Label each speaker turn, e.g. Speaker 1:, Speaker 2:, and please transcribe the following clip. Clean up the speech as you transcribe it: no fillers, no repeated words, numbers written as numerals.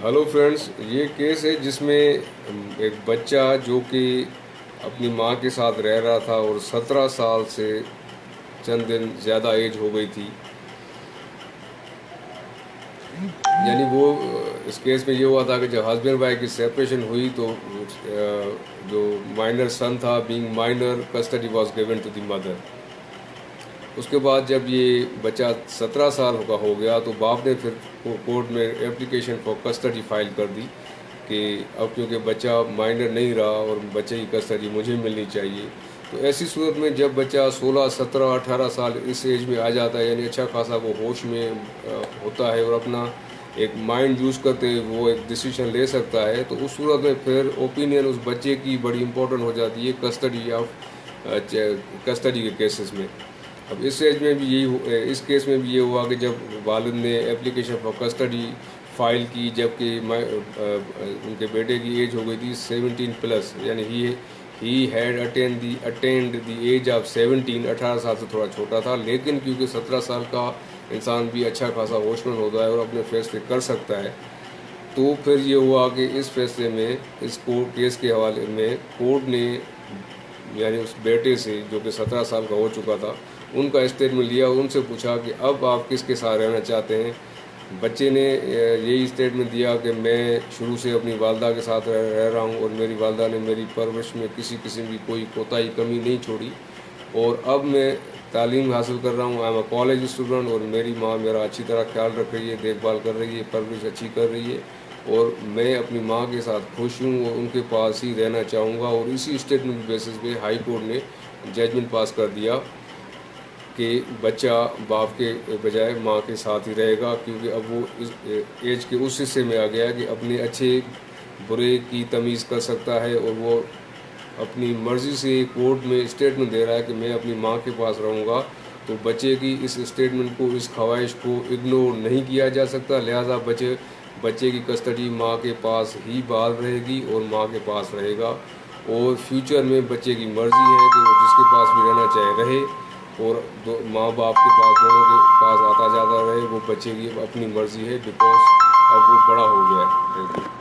Speaker 1: Hello friends, یہ case ہے جس میں ایک بچہ جو کہ اپنی ماں کے ساتھ رہ رہا تھا اور 17 سال سے چند دن زیادہ ایج ہو گئی تھی. یعنی وہ اس کیس میں یہ ہوا تھا کہ جب ہسبینڈ وائف کی سیپریشن ہوئی تو جو مائنر سن تھا، being minor, custody was given to the mother. اس کے بعد جب یہ بچہ 17 سال کا ہو گیا تو باپ نے پھر کورٹ میں اپلیکیشن فار کسٹڈی فائل کر دی کہ اب کیونکہ بچہ مائنر نہیں رہا اور بچے کی کسٹڈی مجھے ملنی چاہیے. تو ایسی صورت میں جب بچہ 16، 17، 18 سال اس ایج میں آ جاتا ہے، یعنی اچھا خاصا وہ ہوش میں ہوتا ہے اور اپنا ایک مائنڈ یوز کرتے وہ ایک ڈیسیشن لے سکتا ہے، تو اس صورت میں پھر اوپینین اس بچے کی بڑی امپورٹنٹ ہو جاتی ہے کسٹڈی کے کیسز میں. اب اس ایج میں بھی اس کیس میں بھی یہ ہوا کہ جب والد نے اپلیکیشن فار کسٹڈی فائل کی، جبکہ ان کے بیٹے کی ایج ہو گئی تھی 17+، یعنی ہی had attained the age of 17، 18 سال سے تھوڑا چھوٹا تھا، لیکن کیونکہ 17 سال کا انسان بھی اچھا خاصا ہوشمند ہوتا ہے اور اپنے فیصلے کر سکتا ہے. تو پھر یہ ہوا کہ اس فیصلے میں، اس کیس کے حوالے میں کورٹ نے یعنی اس بیٹے سے جو کہ 17 سال کا ہو چکا تھا، ان کا اسٹیٹمنٹ لیا اور ان سے پوچھا کہ اب آپ کس کے ساتھ رہنا چاہتے ہیں. بچے نے یہی اسٹیٹمنٹ دیا کہ میں شروع سے اپنی والدہ کے ساتھ رہ رہا ہوں اور میری والدہ نے میری پرورش میں کسی قسم کی کوئی کوتاہی کمی نہیں چھوڑی، اور اب میں تعلیم حاصل کر رہا ہوں، I am a college student, اور میری ماں میرا اچھی طرح خیال رکھ رہی ہے، دیکھ بھال کر رہی ہے، پرورش اچھی کر رہی ہے، اور میں اپنی ماں کے ساتھ خوش ہوں اور ان کے پاس ہی رہنا چاہوں گا. اور اسی اسٹیٹمنٹ بیسس پہ ہائی کورٹ نے ججمنٹ پاس کر دیا کہ بچہ باپ کے بجائے ماں کے ساتھ ہی رہے گا، کیونکہ اب وہ ایج کے اس حصے میں آ گیا کہ اپنے اچھے برے کی تمیز کر سکتا ہے، اور وہ اپنی مرضی سے کورٹ میں اسٹیٹمنٹ دے رہا ہے کہ میں اپنی ماں کے پاس رہوں گا. تو بچے کی اس اسٹیٹمنٹ کو، اس خواہش کو اگنور نہیں کیا جا سکتا، لہذا بچے کی کسٹڈی ماں کے پاس ہی بحال رہے گی اور ماں کے پاس رہے گا. اور فیوچر میں بچے کی مرضی ہے کہ وہ جس کے پاس بھی رہنا چاہے رہے، اور ماں باپ کے پاس دونوں کے پاس آتا جاتا رہے. وہ بچے کی اپنی مرضی ہے، بیکاز اب وہ بڑا ہو گیا ہے.